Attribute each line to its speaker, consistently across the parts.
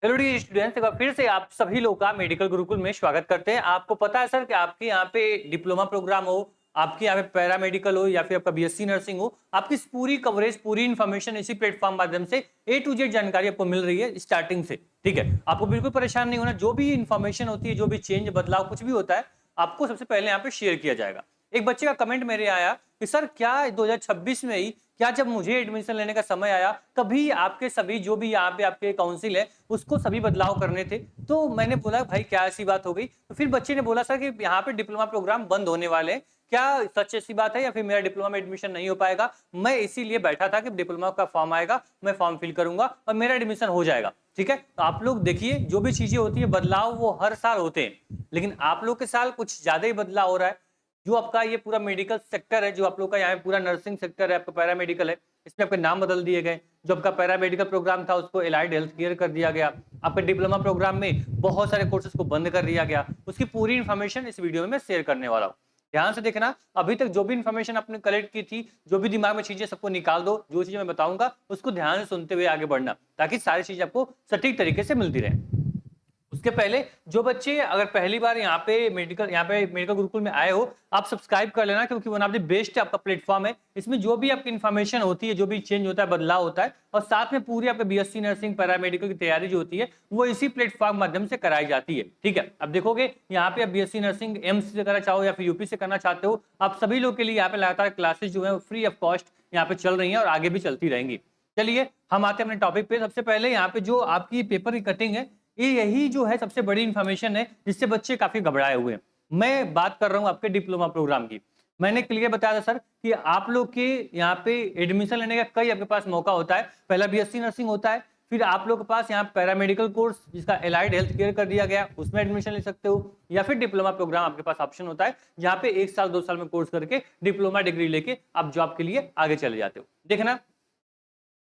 Speaker 1: Hello D students, एक बार फिर से आप सभी लोग का मेडिकल गुरुकुल में स्वागत करते हैं। आपको पता है सर कि आपके यहाँ पे डिप्लोमा प्रोग्राम हो, आपके यहाँ पे पैरामेडिकल हो या फिर आपका बीएससी नर्सिंग हो, आपकी पूरी कवरेज, पूरी इन्फॉर्मेशन इसी प्लेटफॉर्म माध्यम से ए टू जेड जानकारी आपको मिल रही है स्टार्टिंग से। ठीक है, आपको बिल्कुल परेशान नहीं होना। जो भी इन्फॉर्मेशन होती है, जो भी चेंज, बदलाव कुछ भी होता है, आपको सबसे पहले यहाँ पे शेयर किया जाएगा। एक बच्चे का कमेंट मेरे आया कि सर क्या 2026 में ही, क्या जब मुझे एडमिशन लेने का समय आया तभी आपके सभी जो भी यहाँ पे आपके काउंसिल है उसको सभी बदलाव करने थे? तो मैंने बोला भाई क्या ऐसी बात हो गई? तो फिर बच्चे ने बोला सर कि यहाँ पे डिप्लोमा प्रोग्राम बंद होने वाले हैं। क्या सच ऐसी बात है या फिर मेरा डिप्लोमा में एडमिशन नहीं हो पाएगा? मैं इसीलिए बैठा था कि डिप्लोमा का फॉर्म आएगा, मैं फॉर्म फिल करूंगा और मेरा एडमिशन हो जाएगा। ठीक है, तो आप लोग देखिए, जो भी चीजें होती है बदलाव वो हर साल होते हैं, लेकिन आप लोग के साल कुछ ज्यादा ही बदलाव हो रहा है। जो आपका ये पूरा मेडिकल सेक्टर है, जो आप लोग का यहाँ पूरा नर्सिंग सेक्टर है, आपका पैरामेडिकल है, इसमें आपके नाम बदल दिए गए। जो आपका पैरामेडिकल प्रोग्राम था उसको एलाइड हेल्थ केयर कर दिया गया। आपके डिप्लोमा प्रोग्राम में बहुत सारे कोर्सेज को बंद कर दिया गया। उसकी पूरी इन्फॉर्मेशन इस वीडियो में मैं शेयर करने वाला हूँ। ध्यान से देखना, अभी तक जो भी इन्फॉर्मेशन आपने कलेक्ट की थी, जो भी दिमाग में चीजें, सबको निकाल दो। जो चीजें मैं बताऊंगा उसको ध्यान से सुनते हुए आगे बढ़ना, ताकि सारी चीजें आपको सटीक तरीके से मिलती रहे। उसके पहले जो बच्चे अगर पहली बार यहाँ पे मेडिकल गुरुकुल में आए हो, आप सब्सक्राइब कर लेना, क्योंकि वन ऑफ द बेस्ट आपका प्लेटफॉर्म है। इसमें जो भी आपकी इन्फॉर्मेशन होती है, जो भी चेंज होता है, बदलाव होता है, और साथ में पूरी आपके बीएससी नर्सिंग पैरामेडिकल की तैयारी जो होती है वो इसी प्लेटफॉर्म माध्यम से कराई जाती है। ठीक है, अब देखोगे यहाँ पे आप बीएससी नर्सिंग एम्स से करना चाहो या फिर यूपी से करना चाहते हो, आप सभी लोग के लिए यहाँ पे लगातार क्लासेस जो है फ्री ऑफ कॉस्ट यहाँ पे चल रही है और आगे भी चलती रहेंगी। चलिए हम आते हैं अपने टॉपिक पे। सबसे पहले यहाँ पे जो आपकी पेपर की कटिंग है, ये यही जो है सबसे बड़ी इंफॉर्मेशन है जिससे बच्चे काफी घबराए हुए हैं। मैं बात कर रहा हूं आपके डिप्लोमा प्रोग्राम की। मैंने क्लियर बताया था सर कि आप लोग के यहाँ पे एडमिशन लेने का कई आपके पास मौका होता है। पहला बीएससी नर्सिंग होता है, फिर आप लोग के पास यहाँ पैरामेडिकल कोर्स जिसका एलाइड हेल्थ केयर कर दिया गया, उसमें एडमिशन ले सकते हो, या फिर डिप्लोमा प्रोग्राम आपके पास ऑप्शन होता है, जहाँ पे 1 साल 2 साल में कोर्स करके डिप्लोमा डिग्री लेके आप जॉब के लिए आगे चले जाते हो। देखना,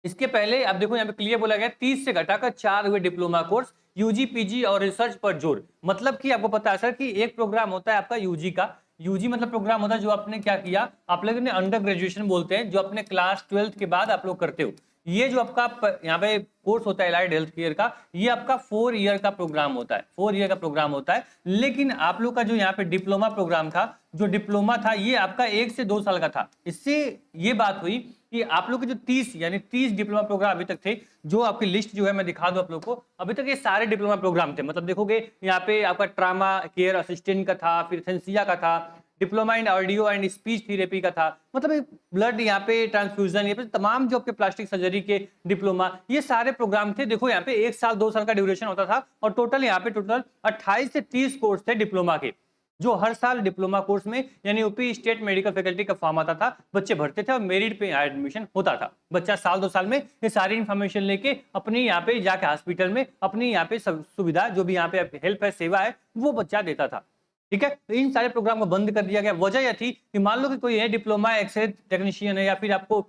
Speaker 1: इसके पहले आप देखो यहाँ पे क्लियर बोला गया 30 से घटाकर 4 हुए डिप्लोमा कोर्स, यूजी पीजी और रिसर्च पर जोर। मतलब कि आपको पता है सर कि एक प्रोग्राम होता है आपका यूजी का। यूजी मतलब प्रोग्राम होता है जो आपने क्या किया, आप लोगों ने अंडर ग्रेजुएशन बोलते हैं, जो अपने क्लास 12th के बाद आप लोग करते हो। ये जो आपका यहाँ पे कोर्स होता है एलाइड हेल्थ केयर का, ये आपका 4 ईयर का प्रोग्राम होता है। 4 ईयर का प्रोग्राम होता है। लेकिन आप लोग का जो यहाँ पे डिप्लोमा प्रोग्राम था, जो डिप्लोमा था, ये आपका 1 से 2 साल का था। इससे ये बात हुई कि आप लोग के जो 30 डिप्लोमा प्रोग्राम अभी तक थे, जो आपकी लिस्ट जो है मैं दिखा दूं आप लोग को, अभी तक ये सारे डिप्लोमा प्रोग्राम थे। मतलब देखोगे यहाँ पे आपका ट्रामा केयर असिस्टेंट का था, फिर थेंसिया का था, diploma in audio and speech therapy का था, मतलब ब्लड यहाँ पे ट्रांसफ्यूजन, ये पे तमाम जो आपके प्लास्टिक सर्जरी के डिप्लोमा, ये सारे प्रोग्राम थे। देखो यहाँ पे 1 साल 2 साल का ड्यूरेशन होता था, और टोटल यहाँ पे टोटल 28 से 30 कोर्स थे डिप्लोमा के, जो हर साल डिप्लोमा कोर्स में यानी यूपी स्टेट मेडिकल फैकल्टी का फॉर्म आता था, बच्चे भरते थे और मेरिट पे एडमिशन होता था। बच्चा साल 2 साल में ये सारी इंफॉर्मेशन लेके अपनी यहाँ पे जाके हॉस्पिटल में अपनी यहाँ पे सुविधा, जो भी यहाँ पे हेल्प है, सेवा है, वो बच्चा देता था। ठीक है, तो इन सारे प्रोग्राम को बंद कर दिया गया। वजह यह थी कि मान लो कि कोई है डिप्लोमा एक्सरे टेक्नीशियन है, या फिर आपको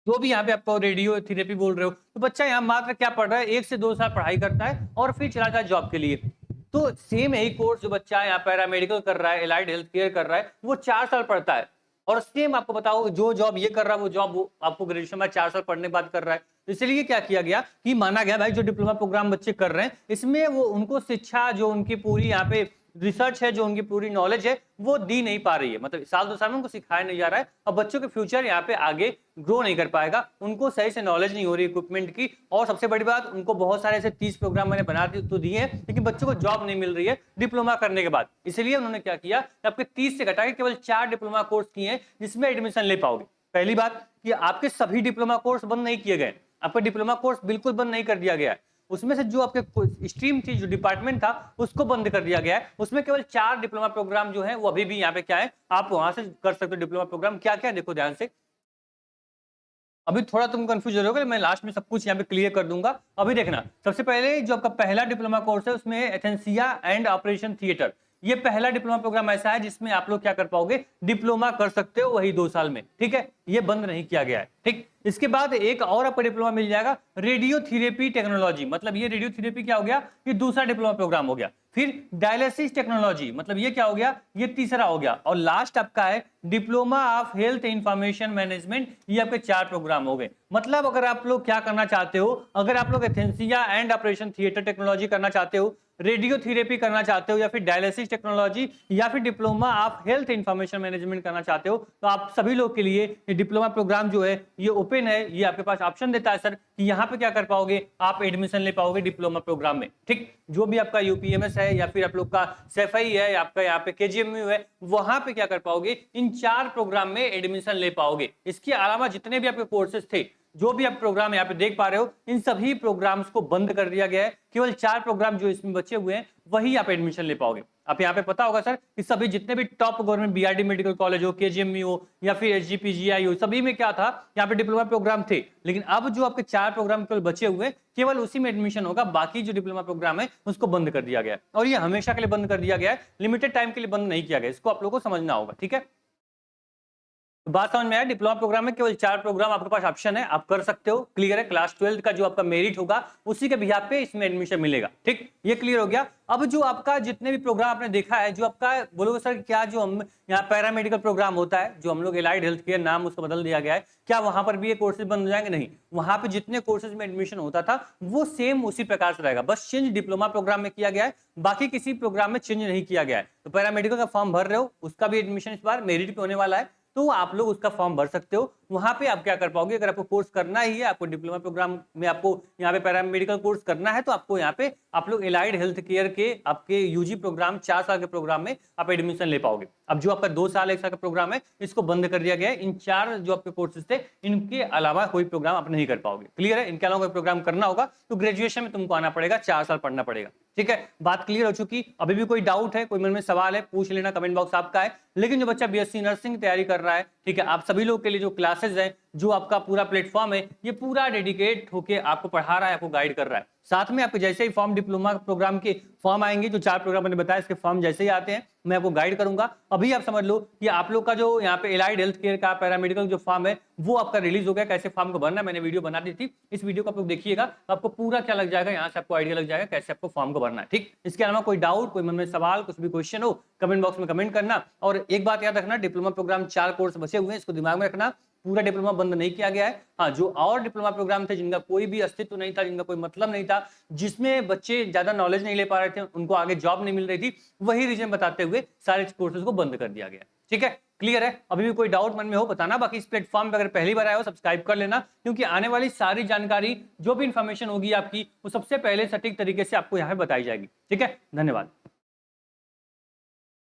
Speaker 1: जो भी यहाँ पे आपको रेडियो थेरेपी बोल रहे हो, तो बच्चा यहाँ मात्र क्या पढ़ रहा है, 1 से 2 साल पढ़ाई करता है और फिर चला जाता है जॉब के लिए। तो सेम यही कोर्स जो बच्चा यहाँ पैरामेडिकल कर रहा है, एलाइड हेल्थ केयर कर रहा है, वो 4 साल पढ़ता है। और सेम आपको बताओ, जो जॉब ये कर रहा है वो जॉब वो आपको ग्रेजुएशन में 4 साल पढ़ने के बाद कर रहा है। तो इसलिए क्या किया गया कि माना गया भाई जो डिप्लोमा प्रोग्राम बच्चे कर रहे हैं, इसमें वो उनको शिक्षा, जो उनकी पूरी यहाँ पे रिसर्च है, जो उनकी पूरी नॉलेज है, वो दी नहीं पा रही है। मतलब साल 2 साल में उनको सिखाया नहीं जा रहा है, और बच्चों के फ्यूचर यहाँ पे आगे ग्रो नहीं कर पाएगा। उनको सही से नॉलेज नहीं हो रही इक्विपमेंट की, और सबसे बड़ी बात, उनको बहुत सारे ऐसे 30 प्रोग्राम मैंने बना तो दिए हैं, लेकिन बच्चों को जॉब नहीं मिल रही है डिप्लोमा करने के बाद। इसलिए उन्होंने क्या किया कि आपके 30 से घटा के केवल 4 डिप्लोमा कोर्स किए हैं जिसमें एडमिशन ले पाओगे। पहली बात कि आपके सभी डिप्लोमा कोर्स बंद नहीं किए गए, आपका डिप्लोमा कोर्स बिल्कुल बंद नहीं कर दिया गया है। उसमें से जो आपके स्ट्रीम थी, जो डिपार्टमेंट था, उसको बंद कर दिया गया है। उसमें केवल 4 डिप्लोमा प्रोग्राम जो है वो अभी भी यहाँ पे क्या है, आप वहां से कर सकते हो। डिप्लोमा प्रोग्राम क्या क्या, देखो ध्यान से। अभी थोड़ा तुम कंफ्यूज हो रहे हो, मैं लास्ट में सब कुछ यहाँ पे क्लियर कर दूंगा। अभी देखना, सबसे पहले जो आपका पहला डिप्लोमा कोर्स है उसमें एथेंसिया एंड ऑपरेशन थिएटर। ये पहला डिप्लोमा प्रोग्राम ऐसा है जिसमें आप लोग क्या कर पाओगे, डिप्लोमा कर सकते हो वही 2 साल में। ठीक है, ये बंद नहीं किया गया है। ठीक, इसके बाद एक और आपका डिप्लोमा मिल जाएगा रेडियोथेरेपी टेक्नोलॉजी, मतलब ये रेडियोथेरेपी क्या हो गया, ये दूसरा डिप्लोमा प्रोग्राम हो गया। फिर डायलिसिस टेक्नोलॉजी, मतलब ये क्या हो गया, ये तीसरा हो गया। और लास्ट आपका है diploma of health information management, ये आपके 4 प्रोग्राम हो गए। मतलब अगर आप लोग क्या करना चाहते हो, अगर आप लोग एथेंसिया एंड ऑपरेशन थिएटर टेक्नोलॉजी करना चाहते हो, रेडियोथेरेपी करना चाहते हो, या फिर डायलिसिस टेक्नोलॉजी, या फिर diploma of health information management करना चाहते हो, तो आप सभी लोग के लिए ये डिप्लोमा प्रोग्राम जो है ये ओपन है। ये आपके पास ऑप्शन देता है सर कि यहाँ पे क्या कर पाओगे, आप एडमिशन ले पाओगे डिप्लोमा प्रोग्राम में। ठीक, जो भी आपका यूपीएमएस है या फिर आप लोग का सेफई है या आपका यहाँ पे केजीएमयू है, वहां पे क्या कर पाओगे, इन 4 प्रोग्राम में एडमिशन ले पाओगे। इसके अलावा जितने भी आपके कोर्सेज थे, जो भी आप प्रोग्राम यहाँ पे देख पा रहे हो, इन सभी प्रोग्राम्स को बंद कर दिया गया है। केवल 4 प्रोग्राम जो इसमें बचे हुए हैं वही आप एडमिशन ले पाओगे। आप यहाँ पे पता होगा सर कि सभी जितने भी top government BRD medical college हो, केजीएमयू हो या फिर एसजीपीजीआई हो, सभी में क्या था, यहाँ पे डिप्लोमा प्रोग्राम थे। लेकिन अब जो आपके 4 प्रोग्राम केवल बचे हुए, केवल उसी में एडमिशन होगा। बाकी जो डिप्लोमा प्रोग्राम है उसको बंद कर दिया गया है, और ये हमेशा के लिए बंद कर दिया गया है, लिमिटेड टाइम के लिए बंद नहीं किया गया। इसको आप लोगों को समझना होगा, ठीक है। तो बात समझ में आया, डिप्लोमा प्रोग्राम में केवल 4 प्रोग्राम आपके पास ऑप्शन है, आप कर सकते हो। क्लियर है, क्लास 12 का जो आपका मेरिट होगा उसी के बिहाफ पे इसमें एडमिशन मिलेगा। ठीक, ये क्लियर हो गया। अब जो आपका जितने भी प्रोग्राम आपने देखा है, जो आपका बोलोगे सर क्या जो हम यहाँ पैरामेडिकल प्रोग्राम होता है, जो हम लोग एलाइड हेल्थ केयर नाम उसको बदल दिया गया है, क्या वहां पर भी ये कोर्सेज बंद हो जाएंगे? नहीं, वहां पे जितने कोर्सेज में एडमिशन होता था वो सेम उसी प्रकार से रहेगा, बस चेंज डिप्लोमा प्रोग्राम में किया गया है, बाकी किसी प्रोग्राम में चेंज नहीं किया गया है। तो पैरामेडिकल का फॉर्म भर रहे हो, उसका भी एडमिशन इस बार मेरिट पे होने वाला है, तो आप लोग उसका फॉर्म भर सकते हो। वहां पे आप क्या कर पाओगे, अगर आपको कोर्स करना ही है, आपको डिप्लोमा प्रोग्राम में आपको यहाँ पे पैरामेडिकल कोर्स करना है, तो आपको यहाँ पे आप लोग एलाइड हेल्थ केयर के आपके यूजी प्रोग्राम 4 साल के प्रोग्राम में आप एडमिशन ले पाओगे। अब जो आपका 2 साल 1 साल का प्रोग्राम है, इसको बंद कर दिया गया है। इन 4 जो आपके कोर्सेज थे, इनके अलावा कोई प्रोग्राम आप नहीं कर पाओगे। क्लियर है, इनके अलावा कोई प्रोग्राम करना होगा तो ग्रेजुएशन में तुमको आना पड़ेगा, 4 साल पढ़ना पड़ेगा। ठीक है, बात क्लियर हो चुकी। अभी भी कोई डाउट है, कोई मन में सवाल है, पूछ लेना, कमेंट बॉक्स आपका है। लेकिन जो बच्चा बीएससी नर्सिंग तैयारी कर रहा है, ठीक है, आप सभी लोग के लिए जो क्लासेस है, जो आपका पूरा प्लेटफॉर्म है, ये पूरा डेडिकेट होके आपको पढ़ा रहा है, आपको गाइड कर रहा है। साथ में आपके जैसे ही फॉर्म डिप्लोमा प्रोग्राम के फॉर्म आएंगे, जो 4 प्रोग्राम मैंने बताया, इसके फॉर्म जैसे ही आते हैं मैं आपको गाइड करूंगा। अभी आप समझ लो कि आप लोग का जो यहाँ पे एलाइड हेल्थ केयर का पैरामेडिकल जो फॉर्म है वो आपका रिलीज हो गया। कैसे फॉर्म को भरना है मैंने वीडियो बना दी थी, इस वीडियो को आप लोग देखिएगा, तो आपको पूरा क्या लग जाएगा, यहाँ से आपको आइडिया लग जाएगा कैसे आपको फॉर्म को भरना है। ठीक, इसके अलावा कोई डाउट, कोई मन में सवाल, कुछ भी क्वेश्चन हो, कमेंट बॉक्स में कमेंट करना। और एक बात याद रखना, डिप्लोमा प्रोग्राम 4 कोर्स बचे हुए हैं, इसको दिमाग में रखना, पूरा डिप्लोमा बंद नहीं किया गया है। हाँ, जो और डिप्लोमा प्रोग्राम थे जिनका कोई भी अस्तित्व नहीं था, जिनका कोई मतलब नहीं था, जिसमें बच्चे ज्यादा नॉलेज नहीं ले पा रहे थे, उनको आगे जॉब नहीं मिल रही थी, वही रीजन बताते हुए सारे कोर्सेज को बंद कर दिया गया। ठीक है, क्लियर है। अभी भी कोई डाउट मन में हो बताना। बाकी इस प्लेटफॉर्म पे अगर पहली बार आए हो सब्सक्राइब कर लेना, क्योंकि आने वाली सारी जानकारी, जो भी इंफॉर्मेशन होगी आपकी, वो सबसे पहले सटीक तरीके से आपको यहाँ पे बताई जाएगी। ठीक है, धन्यवाद।